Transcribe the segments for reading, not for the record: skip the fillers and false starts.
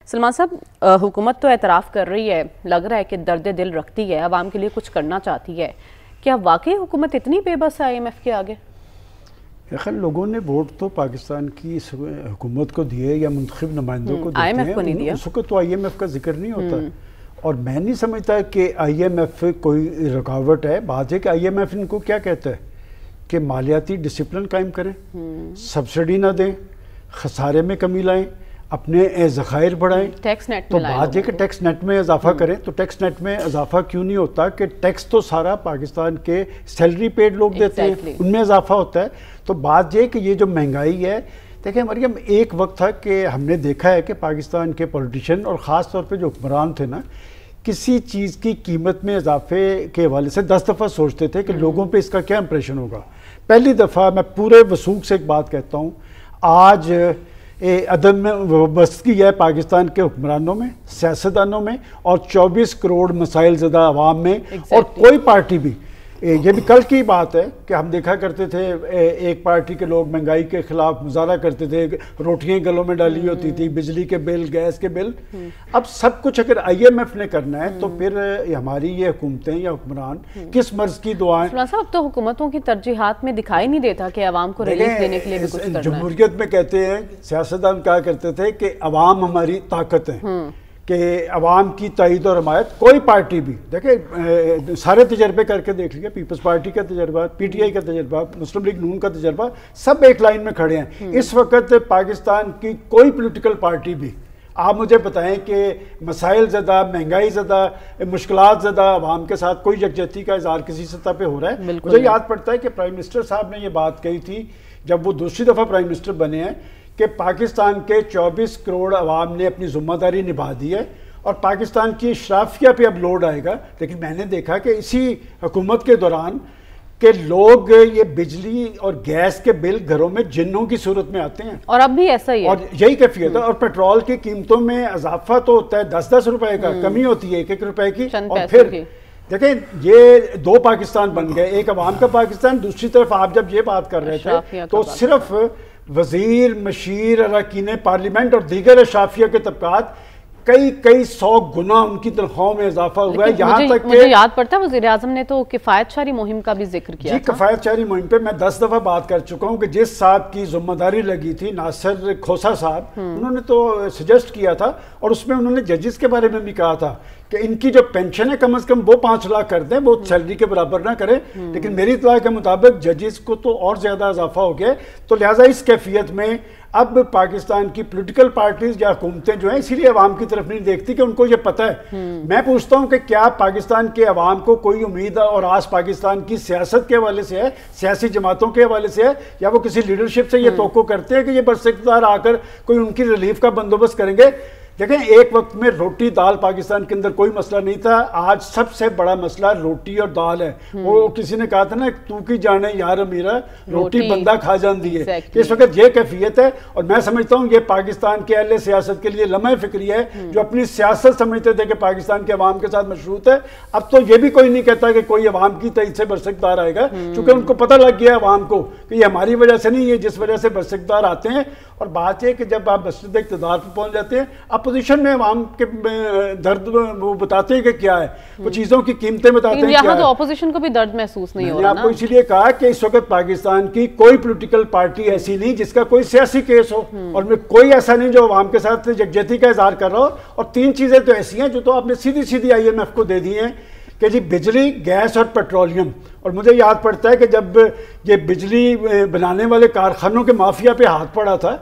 سلمان صاحب، حکومت تو اعتراف کر رہی ہے، لگ رہا ہے کہ درد دل رکھتی ہے، عوام کے لیے کچھ کرنا چاہتی ہے. کیا واقعی حکومت اتنی بے بس ہے IMF کے آگے؟ خیر لوگوں نے ووٹ تو پاکستان کی حکومت کو دیے یا منتخب نمائندوں کو دیتے IMF کو نہیں دیا. اس وقت تو IMF کا ذکر نہیں ہوتا اور میں نہیں سمجھتا کہ IMF کوئی رکاوٹ ہے. بات ہے کہ IMF ان کو کیا کہتا ہے کہ مالیاتی ڈسپلن قائم کریں، سبسڈی نہ دیں، خسارے میں کمی لائیں، اپنے ذخائر بڑھائیں. ٹیکس نیٹ تو بات یہ کہ ٹیکس نیٹ میں اضافہ کریں. تو ٹیکس نیٹ میں اضافہ کیوں نہیں ہوتا کہ ٹیکس تو سارا پاکستان کے سیلری پیڈ لوگ دیتے ہیں، ان میں اضافہ ہوتا ہے. تو بات یہ کہ یہ جو مہنگائی ہے، دیکھیں مریم، ایک وقت تھا کہ ہم نے دیکھا ہے کہ پاکستان کے پولیٹیشین اور خاص طور پہ جو حکمران تھے نا، کسی چیز کی قیمت میں اضافے کے حوالے سے 10 دفعہ سوچتے تھے کہ لوگوں پہ اس کا کیا امپریشن ہوگا. پہلی دفعہ میں پورے وثوق سے ایک بات کہتا ہوں، آج عدم وابستگی ہے پاکستان کے حکمرانوں میں، سیاستدانوں میں اور 24 کروڑ مسائل زدہ عوام میں. اور کوئی پارٹی بھی، یہ بھی کل کی بات ہے کہ ہم دیکھا کرتے تھے ایک پارٹی کے لوگ مہنگائی کے خلاف مظاہرہ کرتے تھے، روٹیاں گلوں میں ڈالی ہوتی تھی، بجلی کے بل، گیس کے بل. اب سب کچھ اگر IMF نے کرنا ہے تو پھر ہماری یہ حکومتیں یا حکمران کس مرض کی دعائیں. صاحب تو حکومتوں کی ترجیحات میں دکھائی نہیں دیتا کہ عوام کو ریلیف دینے کے لیے بھی کچھ کرنا ہے. جمہوریت میں کہتے ہیں، سیاستدان کہا کرتے تھے کہ عوام ہماری طاقت ہے، کہ عوام کی تائید اور حمایت. کوئی پارٹی بھی دیکھیں، سارے تجربے کر کے دیکھ لیے، پیپلز پارٹی کا تجربہ، PTI کا تجربہ، مسلم لیگ نون کا تجربہ، سب ایک لائن میں کھڑے ہیں. اس وقت پاکستان کی کوئی پولیٹیکل پارٹی بھی، آپ مجھے بتائیں کہ مسائل زدہ، مہنگائی زدہ، مشکلات زدہ عوام کے ساتھ کوئی یکجہتی کا اظہار کسی سطح پہ ہو رہا ہے؟ مجھے یاد پڑتا ہے کہ پرائم منسٹر صاحب نے یہ بات کہی تھی جب وہ دوسری دفعہ پرائم منسٹر بنے ہیں کہ پاکستان کے 24 کروڑ عوام نے اپنی ذمہ داری نبھا دی ہے اور پاکستان کی اشرافیہ پہ اب لوڈ آئے گا. لیکن میں نے دیکھا کہ اسی حکومت کے دوران کہ لوگ یہ بجلی اور گیس کے بل گھروں میں جنوں کی صورت میں آتے ہیں، اور اب بھی ایسا ہی ہے، اور یہی کیفیت ہے. اور پیٹرول کی قیمتوں میں اضافہ تو ہوتا ہے 10-10 روپے کا، کمی ہوتی ہے 1-1 روپے کی. اور پھر دیکھیں یہ دو پاکستان بن گئے، ایک عوام کا پاکستان، دوسری طرف آپ جب یہ بات کر رہے تھے تو صرف وزیر، مشیر، اراکین پارلیمنٹ اور دیگر اشرافیہ کے طبقات کئی 100 گنا ان کی تنخواہوں میں اضافہ ہوا ہے. یہاں تک کہ مجھے یاد پڑتا ہے وزیر اعظم نے تو کفایت شاری مہم کا بھی ذکر کیا. جی، کفایت شاری مہم پہ میں 10 دفعہ بات کر چکا ہوں کہ جس صاحب کی ذمہ داری لگی تھی، ناصر کھوسا صاحب، انہوں نے تو سجیسٹ کیا تھا اور اس میں انہوں نے ججز کے بارے میں بھی کہا تھا کہ ان کی جو پینشن ہے کم از کم وہ 5 لاکھ کر دیں، وہ سیلری کے برابر نہ کریں. لیکن میری اطلاع کے مطابق ججز کو تو اور زیادہ اضافہ ہو گیا. تو لہٰذا اس کیفیت میں اب پاکستان کی پولیٹیکل پارٹیز یا حکومتیں جو ہیں اسی لیے عوام کی طرف نہیں دیکھتی کہ ان کو یہ پتہ ہے. میں پوچھتا ہوں کہ کیا پاکستان کے عوام کو کوئی امید اور آس پاکستان کی سیاست کے حوالے سے ہے، سیاسی جماعتوں کے حوالے سے ہے، یا وہ کسی لیڈرشپ سے یہ توقع کرتے ہیں کہ یہ برسکتار آ کر کوئی ان کی ریلیف کا بندوبست کریں گے؟ دیکھیں، ایک وقت میں روٹی دال پاکستان کے اندر کوئی مسئلہ نہیں تھا، آج سب سے بڑا مسئلہ روٹی اور دال ہے. وہ کسی نے کہا تھا نا، تو کی جانے یار میرا روٹی بندہ کھا جاندی ہے. اس وقت یہ کیفیت ہے اور میں سمجھتا ہوں یہ پاکستان کے اہل سیاست کے لیے لمحہ فکری ہے جو اپنی سیاست سمجھتے تھے کہ پاکستان کے عوام کے ساتھ مشروط ہے. اب تو یہ بھی کوئی نہیں کہتا کہ کوئی عوام کی تائید سے برسکدار آئے گا، چونکہ ان کو پتہ لگ گیا عوام کو کہ یہ ہماری وجہ سے نہیں، یہ جس وجہ سے برسکدار آتے ہیں. اور بات یہ کہ جب آپ مسجد اقتدار پر پہنچ جاتے ہیں، اپوزیشن میں عوام کے درد وہ بتاتے ہیں کہ کیا ہے، وہ چیزوں کی قیمتیں بتاتے ہیں. یہاں تو اپوزیشن کو بھی درد محسوس نہیں ہو رہا. میں نے آپ کو اسی لیے کہا کہ اس وقت پاکستان کی کوئی پولیٹیکل پارٹی ایسی نہیں جس کا کوئی سیاسی کیس ہو، اور میں کوئی ایسا نہیں جو عوام کے ساتھ یکجہتی کا اظہار کر رہا ہو. اور 3 چیزیں تو ایسی ہیں جو تو آپ نے سیدھی IMF کو دے دی ہیں کہ جی بجلی، گیس اور پیٹرولیم. اور مجھے یاد پڑتا ہے کہ جب یہ بجلی بنانے والے کارخانوں کے مافیا پہ ہاتھ پڑا تھا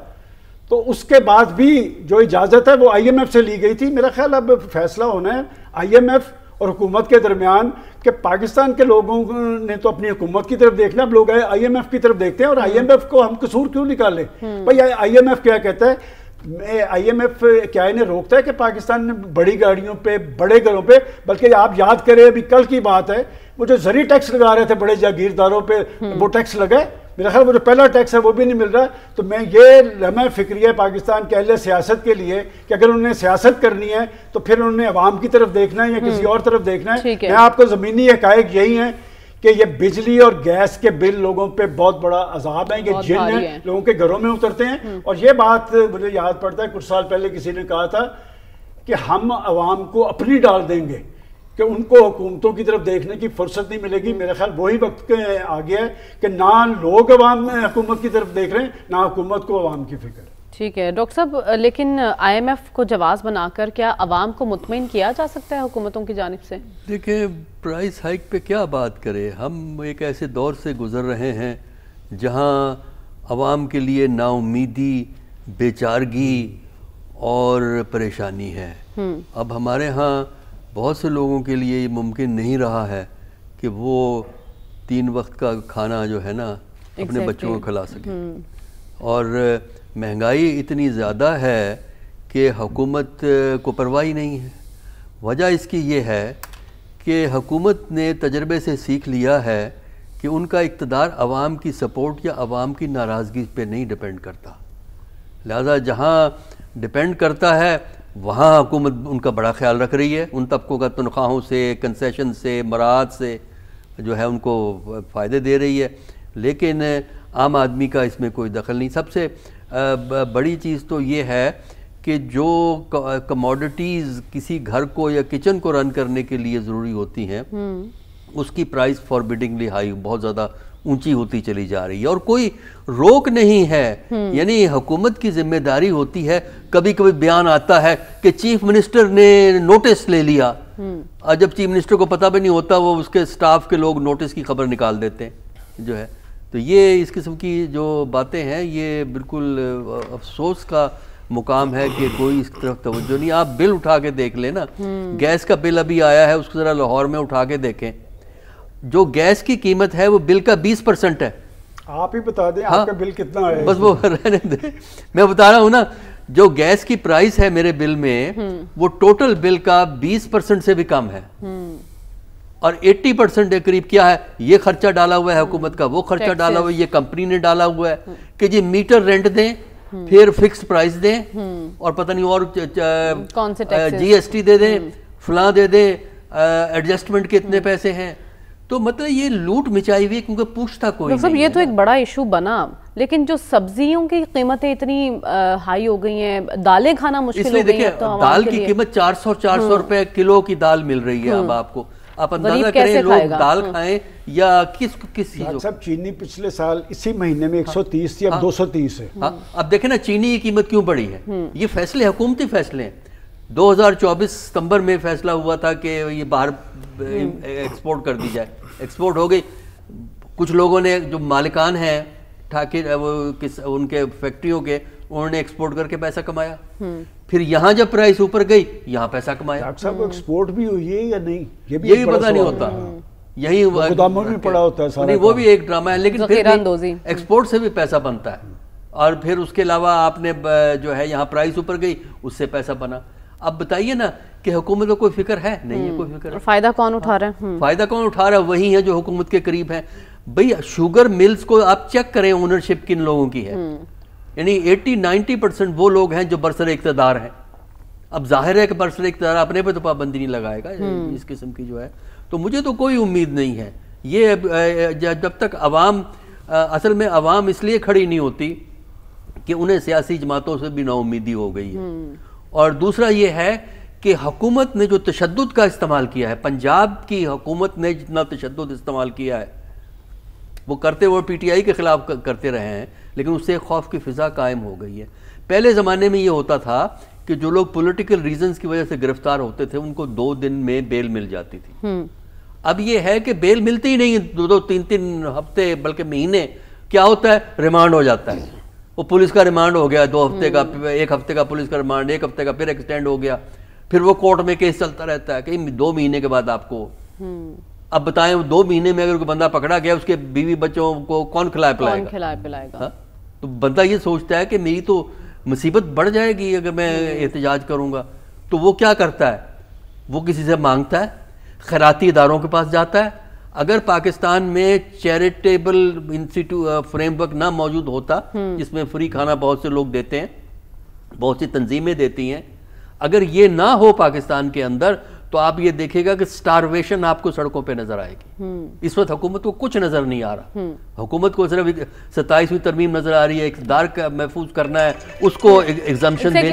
تو اس کے بعد بھی جو اجازت ہے وہ IMF سے لی گئی تھی. میرا خیال اب فیصلہ ہونا ہے IMF اور حکومت کے درمیان کہ پاکستان کے لوگوں نے تو اپنی حکومت کی طرف دیکھنا، اب لوگ IMF کی طرف دیکھتے ہیں. اور IMF کو ہم قصور کیوں نکالیں؟ بھائی IMF کیا کہتا ہے؟ IMF کیا انہیں روکتا ہے کہ پاکستان میں بڑی گاڑیوں پہ، بڑے گھروں پہ؟ بلکہ آپ یاد کریں ابھی کل کی بات ہے، وہ جو زرعی ٹیکس لگا رہے تھے بڑے جاگیرداروں پہ، وہ ٹیکس لگا ہے. میرا خیال وہ جو پہلا ٹیکس ہے وہ بھی نہیں مل رہا. تو میں یہ لمحہ فکری ہے پاکستان کے اہل سیاست کے لیے کہ اگر انہیں سیاست کرنی ہے تو پھر انہوں نے عوام کی طرف دیکھنا ہے یا کسی اور طرف دیکھنا ہے. میں آپ کو زمینی حقائق یہی ہیں کہ یہ بجلی اور گیس کے بل لوگوں پہ بہت بڑا عذاب ہے، یہ جن ہیں لوگوں کے گھروں میں اترتے ہیں. اور یہ بات مجھے یاد پڑتا ہے کچھ سال پہلے کسی نے کہا تھا کہ ہم عوام کو اپنی ڈال دیں گے کہ ان کو حکومتوں کی طرف دیکھنے کی فرصت نہیں ملے گی. میرا خیال وہی وقت آ گیا ہے کہ نہ لوگ عوام میں حکومت کی طرف دیکھ رہے ہیں نہ حکومت کو عوام کی فکر. ٹھیک ہے ڈاکٹر صاحب، لیکن آئی ایم ایف کو جواز بنا کر کیا عوام کو مطمئن کیا جا سکتا ہے حکومتوں کی جانب سے؟ دیکھیں پرائس ہائیک پہ کیا بات کرے، ہم ایک ایسے دور سے گزر رہے ہیں جہاں عوام کے لیے نا امیدی، بے چارگی اور پریشانی ہے. اب ہمارے ہاں بہت سے لوگوں کے لیے یہ ممکن نہیں رہا ہے کہ وہ 3 وقت کا کھانا جو ہے نا اپنے بچوں کو کھلا سکیں. اور مہنگائی اتنی زیادہ ہے کہ حکومت کو پرواہ نہیں ہے. وجہ اس کی یہ ہے کہ حکومت نے تجربے سے سیکھ لیا ہے کہ ان کا اقتدار عوام کی سپورٹ یا عوام کی ناراضگی پہ نہیں ڈیپینڈ کرتا. لہذا جہاں ڈیپینڈ کرتا ہے وہاں حکومت ان کا بڑا خیال رکھ رہی ہے، ان طبقوں کا تنخواہوں سے، کنسیشن سے، مراعات سے جو ہے ان کو فائدے دے رہی ہے. لیکن عام آدمی کا اس میں کوئی دخل نہیں. سب سے بڑی چیز تو یہ ہے کہ جو کموڈٹیز کسی گھر کو یا کچن کو رن کرنے کے لیے ضروری ہوتی ہیں اس کی پرائس فاربیڈنگلی ہائی، بہت زیادہ اونچی ہوتی چلی جا رہی ہے اور کوئی روک نہیں ہے. یعنی حکومت کی ذمہ داری ہوتی ہے. کبھی کبھی بیان آتا ہے کہ چیف منسٹر نے نوٹس لے لیا، اور جب چیف منسٹر کو پتہ بھی نہیں ہوتا وہ اس کے سٹاف کے لوگ نوٹس کی خبر نکال دیتے ہیں جو ہے. تو یہ اس قسم کی جو باتیں ہیں یہ بالکل افسوس کا مقام ہے کہ کوئی اس طرف توجہ نہیں. آپ بل اٹھا کے دیکھ لیں نا، گیس کا بل ابھی آیا ہے، اس کو ذرا لاہور میں اٹھا کے دیکھیں. جو گیس کی قیمت ہے وہ بل کا 20% ہے. آپ ہی بتا دیں آپ کا بل کتنا ہے. بس وہ رہنے دیں، میں بتا رہا ہوں نا، جو گیس کی پرائس ہے میرے بل میں وہ ٹوٹل بل کا 20% سے بھی کم ہے. اور 80% کے قریب کیا ہے، یہ خرچہ ڈالا ہوا ہے حکومت کا، وہ خرچہ ڈالا ہوا ہے یہ کمپنی نے ڈالا ہوا ہے کہ جی میٹر رینٹ دیں، پھر فکس پرائس دیں، اور پتہ نہیں اور جی ایس ٹی دے دیں، فلاں دے دیں، ایڈجسٹمنٹ کے اتنے پیسے ہیں. تو مطلب یہ لوٹ مچائی ہوئی ہے کیونکہ پوچھتا کوئی نہیں. یہ تو ایک بڑا ایشو بنا، لیکن جو سبزیوں کی قیمتیں اتنی ہائی ہو گئی ہیں، دالیں کھانا مشکل ہو گئی ہیں. دال کی قیمت 400 روپے کلو کی دال مل رہی ہے اب آپ کو. آپ اندازہ کریں لوگ دال کھائیں یا کس چیز. سب چینی پچھلے سال اسی مہینے میں 130 تھی، اب 230 ہے. اب دیکھیں نا چینی کی قیمت کیوں بڑھی ہے. یہ فیصلے حکومتی فیصلے ہیں. 2024 ستمبر میں فیصلہ ہوا تھا کہ یہ باہر ایکسپورٹ کر دی جائے. ایکسپورٹ ہو گئی. کچھ لوگوں نے جو مالکان ہیں ان کے فیکٹریوں کے، انہوں نے ایکسپورٹ کر کے پیسہ کمایا. پھر یہاں جب پرائس اوپر گئی یہاں پیسہ کمایا. ڈاکٹر صاحب ایکسپورٹ بھی ہوئی ہے یا نہیں یہ بھی پتہ نہیں ہوتا. یہی گوداموں میں پڑا ہوتا ہے سارا. نہیں وہ بھی ایک ڈرامہ ہے، لیکن پھر ایکسپورٹ سے بھی پیسہ بنتا ہے. اور پھر اس کے علاوہ آپ نے جو ہے یہاں پرائس اوپر گئی اس سے پیسہ بنا. اب بتائیے نا کہ حکومت کو کوئی فکر ہے؟ نہیں ہے کوئی فکر. فائدہ کون اٹھا رہا ہے؟ فائدہ کون اٹھا رہا ہے؟ وہی ہے جو حکومت کے قریب ہیں. بھئی شوگر ملز کو آپ چیک کریں اونرشپ کن لوگوں کی ہے. یعنی 80-90% وہ لوگ ہیں جو برسر اقتدار ہیں. اب ظاہر ہے کہ برسر اقتدار اپنے پہ تو پابندی نہیں لگائے گا اس قسم کی جو ہے. تو مجھے تو کوئی امید نہیں ہے. یہ جب تک عوام، اصل میں عوام اس لیے کھڑی نہیں ہوتی کہ انہیں سیاسی جماعتوں سے بھی نا امیدی ہو گئی ہے. اور دوسرا یہ ہے کہ حکومت نے جو تشدد کا استعمال کیا ہے، پنجاب کی حکومت نے جتنا تشدد استعمال کیا ہے وہ کرتے وہ پی ٹی آئی کے خلاف کرتے رہے ہیں، لیکن اس سے خوف کی فضا قائم ہو گئی ہے. پہلے زمانے میں یہ ہوتا تھا کہ جو لوگ پولیٹیکل ریزنز کی وجہ سے گرفتار ہوتے تھے ان کو 2 دن میں بیل مل جاتی تھی. اب یہ ہے کہ بیل ملتی ہی نہیں، 2-3 ہفتے بلکہ مہینے. کیا ہوتا ہے؟ ریمانڈ ہو جاتا ہے. وہ پولیس کا ریمانڈ ہو گیا 2 ہفتے کا، 1 ہفتے کا پولیس کا ریمانڈ، 1 ہفتے کا پھر ایکسٹینڈ ہو گیا. پھر وہ کورٹ میں کیس چلتا رہتا ہے کہ 2 مہینے کے بعد آپ کو. اب بتائیں 2 مہینے میں اگر کوئی بندہ پکڑا گیا اس کے بیوی بچوں کو کون کھلائے پلائے گا؟ تو بندہ یہ سوچتا ہے کہ میری تو مصیبت بڑھ جائے گی اگر میں احتجاج کروں گا. تو وہ کیا کرتا ہے؟ وہ کسی سے مانگتا ہے، خیراتی اداروں کے پاس جاتا ہے. اگر پاکستان میں چیریٹیبل فریم ورک نہ موجود ہوتا جس میں فری کھانا بہت سے لوگ دیتے ہیں، بہت سی تنظیمیں دیتی ہیں، اگر یہ نہ ہو پاکستان کے اندر تو آپ یہ دیکھے گا کہ سٹارویشن آپ کو سڑکوں پہ نظر آئے گی. اس وقت حکومت کو کچھ نظر نہیں آ رہا. حکومت کو صرف 27ویں ترمیم نظر آ رہی ہے، اقتدار کا محفوظ کرنا ہے، اس کو ایگزمپشن